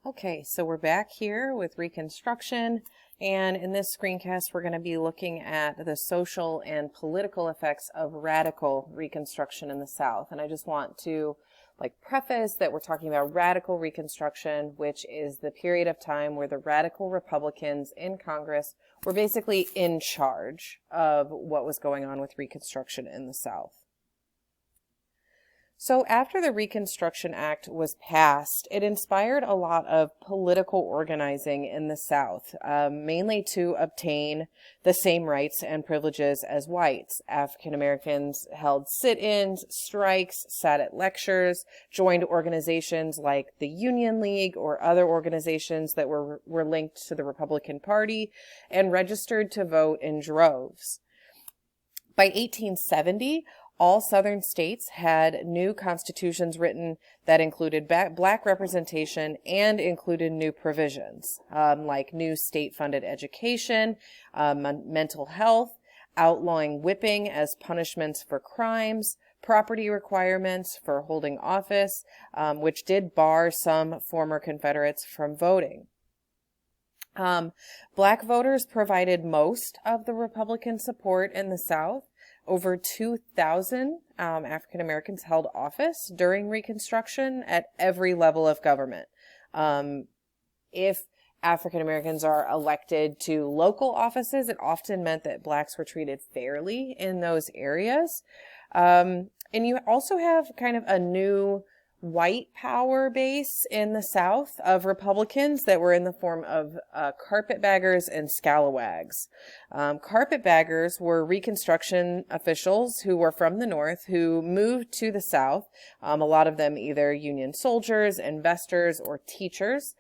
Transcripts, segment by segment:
Okay, so we're back here with Reconstruction, and in this screencast we're going to be looking at the social and political effects of radical Reconstruction in the South. And I just want to preface that we're talking about radical Reconstruction, which is the period of time where the radical Republicans in Congress were basically in charge of what was going on with Reconstruction in the South. So after the Reconstruction Act was passed, it inspired a lot of political organizing in the South, mainly to obtain the same rights and privileges as whites. African Americans held sit-ins, strikes, sat at lectures, joined organizations like the Union League or other organizations that were linked to the Republican Party, and registered to vote in droves. By 1870, all Southern states had new constitutions written that included black representation and included new provisions, like new state-funded education, mental health, outlawing whipping as punishments for crimes, property requirements for holding office, which did bar some former Confederates from voting. Black voters provided most of the Republican support in the South. Over 2,000 African Americans held office during Reconstruction at every level of government. If African Americans are elected to local offices, it often meant that blacks were treated fairly in those areas. And you also have kind of a new white power base in the South of Republicans that were in the form of carpetbaggers and scalawags. Carpetbaggers were Reconstruction officials who were from the North who moved to the South, a lot of them either Union soldiers, investors, or teachers,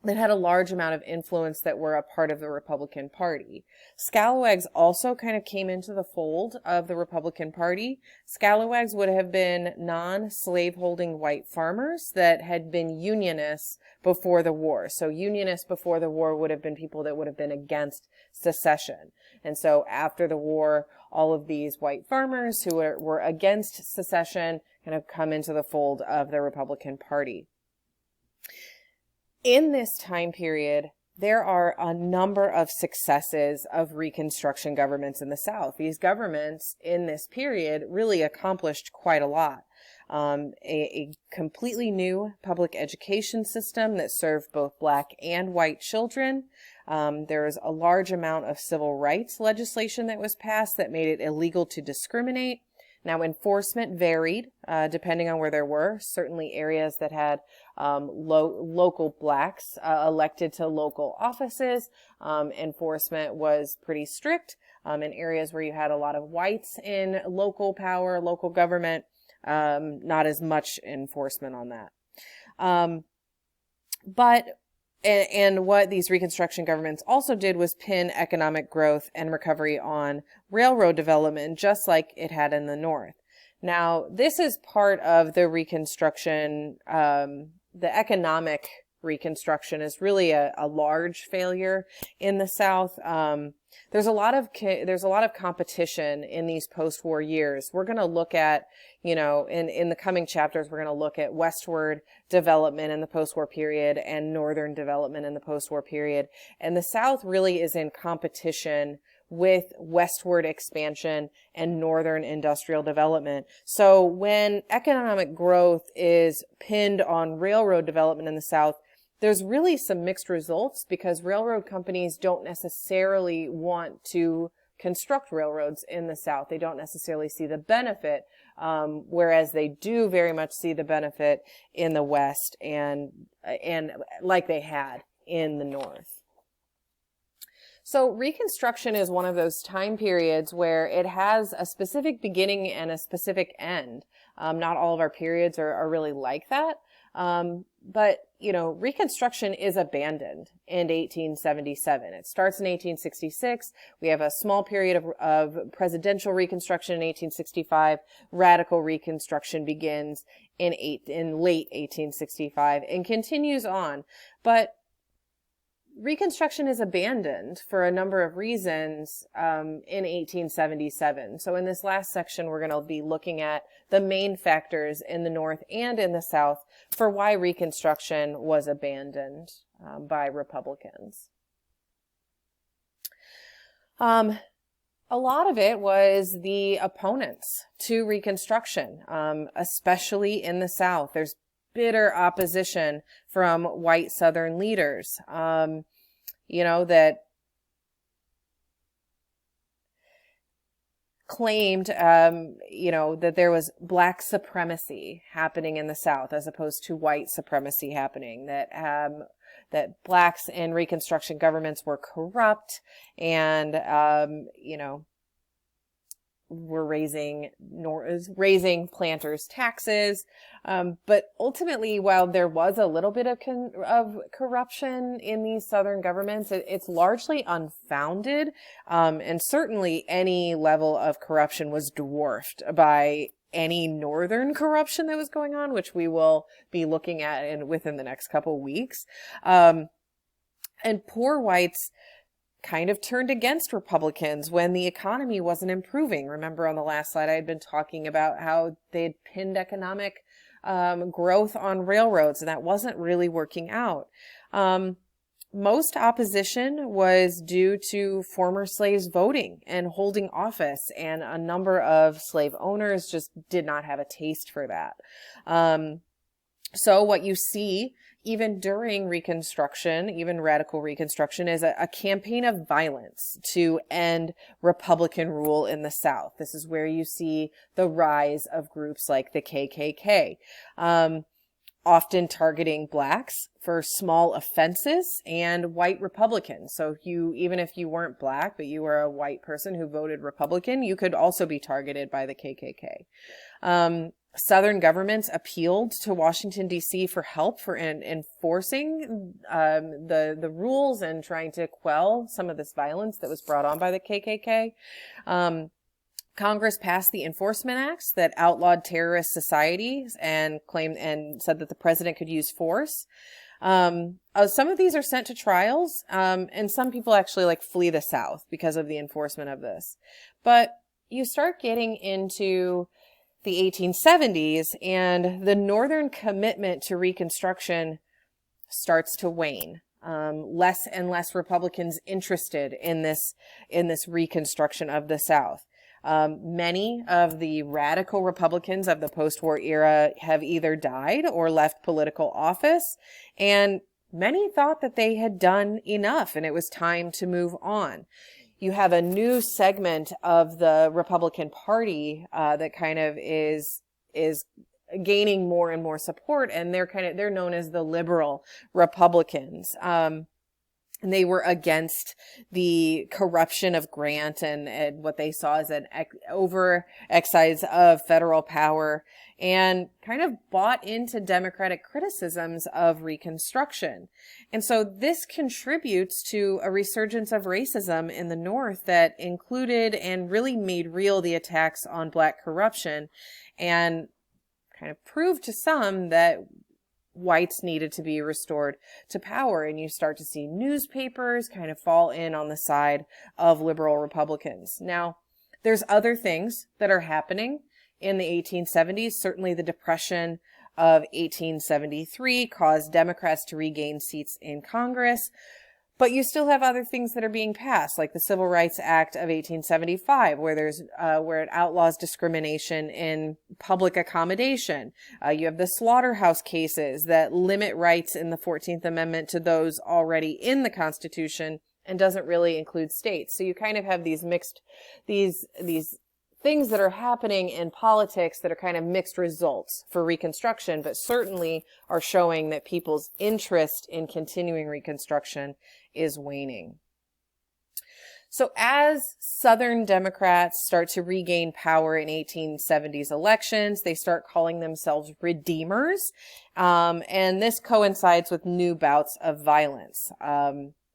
that had a large amount of influence that were a part of the Republican Party. Scalawags also kind of came into the fold of the Republican Party. Scalawags would have been non-slaveholding white farmers that had been Unionists before the war. So Unionists before the war would have been people that would have been against secession. And so after the war, all of these white farmers who were against secession kind of come into the fold of the Republican Party. In this time period, there are a number of successes of Reconstruction governments in the South. These governments in this period really accomplished quite a lot. A completely new public education system that served both black and white children. There was a large amount of civil rights legislation that was passed that made it illegal to discriminate. Now, enforcement varied depending on where there were. Certainly areas that had local blacks elected to local offices, enforcement was pretty strict. In areas where you had a lot of whites in local power, local government, not as much enforcement on that. And what these Reconstruction governments also did was pin economic growth and recovery on railroad development, just like it had in the North. Now, this is part of the Reconstruction. The economic Reconstruction is really a large failure in the South. There's a lot of competition in these post-war years. We're going to look at, in the coming chapters, we're going to look at westward development in the post-war period and northern development in the post-war period. And the South really is in competition with westward expansion and northern industrial development. So when economic growth is pinned on railroad development in the South, there's really some mixed results because railroad companies don't necessarily want to construct railroads in the South. They don't necessarily see the benefit, whereas they do very much see the benefit in the West and like they had in the North. So Reconstruction is one of those time periods where it has a specific beginning and a specific end. Not all of our periods are really like that. But Reconstruction is abandoned in 1877. It starts in 1866. We have a small period of presidential Reconstruction in 1865. Radical Reconstruction begins in late 1865 and continues on. But Reconstruction is abandoned for a number of reasons in 1877. So in this last section, we're going to be looking at the main factors in the North and in the South for why Reconstruction was abandoned by Republicans. A lot of it was the opponents to Reconstruction, especially in the South. There's bitter opposition from white Southern leaders, that claimed, that there was black supremacy happening in the South as opposed to white supremacy happening, that blacks in Reconstruction governments were corrupt and, were raising planters' taxes. But ultimately, while there was a little bit of corruption in these Southern governments, it's largely unfounded. And certainly any level of corruption was dwarfed by any Northern corruption that was going on, which we will be looking at within the next couple weeks. And poor whites kind of turned against Republicans when the economy wasn't improving. Remember on the last slide, I had been talking about how they had pinned economic growth on railroads, and that wasn't really working out. Most opposition was due to former slaves voting and holding office, and a number of slave owners just did not have a taste for that. So what you see even during Reconstruction, even radical Reconstruction, is a campaign of violence to end Republican rule in the South. This is where you see the rise of groups like the KKK, often targeting blacks for small offenses, and white Republicans. So even if you weren't black, but you were a white person who voted Republican, you could also be targeted by the KKK. Southern governments appealed to Washington, D.C. for help for enforcing the rules and trying to quell some of this violence that was brought on by the KKK. Congress passed the Enforcement Acts that outlawed terrorist societies and said that the president could use force. Some of these are sent to trials, and some people actually flee the South because of the enforcement of this. But you start getting into the 1870s, and the Northern commitment to Reconstruction starts to wane. Less and less Republicans interested in this Reconstruction of the South. Many of the radical Republicans of the post-war era have either died or left political office, and many thought that they had done enough and it was time to move on. You have a new segment of the Republican Party that kind of is gaining more and more support, and they're known as the liberal Republicans. And they were against the corruption of Grant and what they saw as an over exercise of federal power, and kind of bought into Democratic criticisms of Reconstruction. And so this contributes to a resurgence of racism in the North that included and really made real the attacks on black corruption, and kind of proved to some that whites needed to be restored to power. And you start to see newspapers kind of fall in on the side of liberal Republicans. Now, there's other things that are happening in the 1870s. Certainly the Depression of 1873 caused Democrats to regain seats in Congress. But you still have other things that are being passed, like the Civil Rights Act of 1875, where it outlaws discrimination in public accommodation. You have the slaughterhouse cases that limit rights in the 14th Amendment to those already in the Constitution and doesn't really include states. So you kind of have these things that are happening in politics that are kind of mixed results for Reconstruction, but certainly are showing that people's interest in continuing Reconstruction is waning. So as Southern Democrats start to regain power in 1870s elections, they start calling themselves redeemers. And this coincides with new bouts of violence.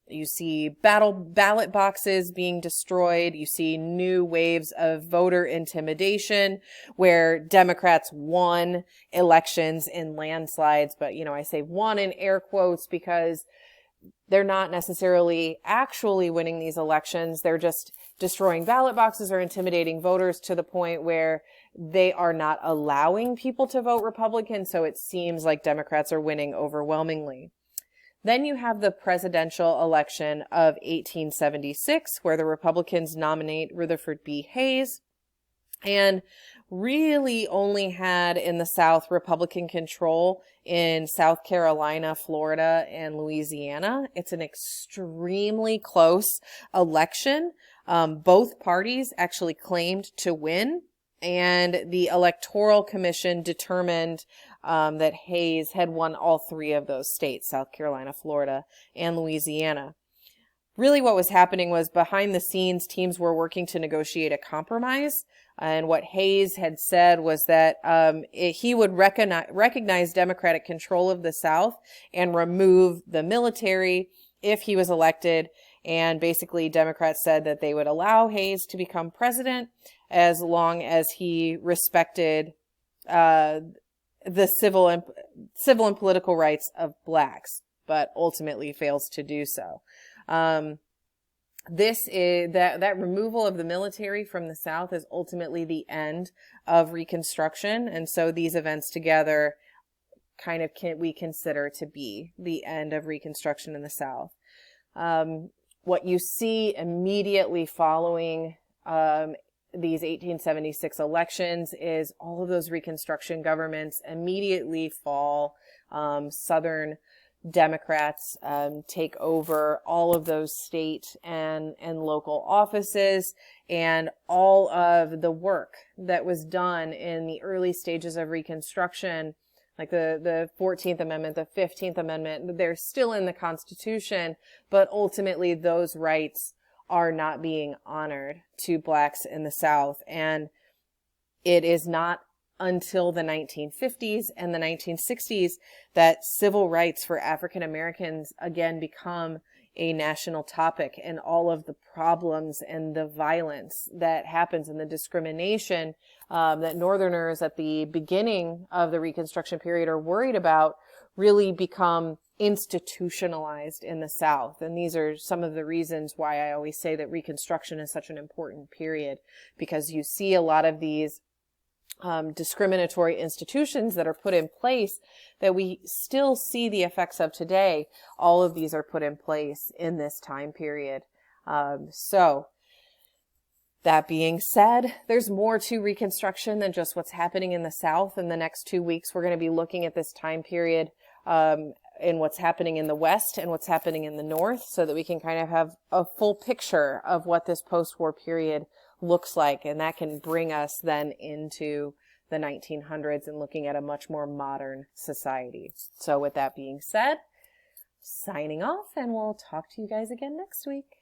You see ballot boxes being destroyed. You see new waves of voter intimidation where Democrats won elections in landslides. But, I say won in air quotes because they're not necessarily actually winning these elections. They're just destroying ballot boxes or intimidating voters to the point where they are not allowing people to vote Republican. So it seems like Democrats are winning overwhelmingly. Then you have the presidential election of 1876, where the Republicans nominate Rutherford B. Hayes, and really only had in the South Republican control in South Carolina, Florida, and Louisiana. It's an extremely close election. Both parties actually claimed to win, and the Electoral Commission determined that Hayes had won all three of those states, South Carolina, Florida, and Louisiana. Really what was happening was behind the scenes, teams were working to negotiate a compromise. And what Hayes had said was that he would recognize Democratic control of the South and remove the military if he was elected. And basically, Democrats said that they would allow Hayes to become president as long as he respected the civil and political rights of blacks, but ultimately fails to do so. This is that removal of the military from the South is ultimately the end of Reconstruction. And so these events together kind of we consider to be the end of Reconstruction in the South. What you see immediately following these 1876 elections is all of those Reconstruction governments immediately fall. Southern Democrats take over all of those state and local offices, and all of the work that was done in the early stages of Reconstruction, like the 14th Amendment, the 15th Amendment, they're still in the Constitution, but ultimately those rights are not being honored to blacks in the South. And it is not until the 1950s and the 1960s that civil rights for African Americans again become a national topic, and all of the problems and the violence that happens and the discrimination that Northerners at the beginning of the Reconstruction period are worried about really become institutionalized in the South. And these are some of the reasons why I always say that Reconstruction is such an important period, because you see a lot of these discriminatory institutions that are put in place that we still see the effects of today. All of these are put in place in this time period. So that being said, there's more to Reconstruction than just what's happening in the South. In the next 2 weeks, we're going to be looking at this time period and what's happening in the West and what's happening in the North, so that we can kind of have a full picture of what this post-war period looks like. And that can bring us then into the 1900s and looking at a much more modern society. So with that being said, signing off, and we'll talk to you guys again next week.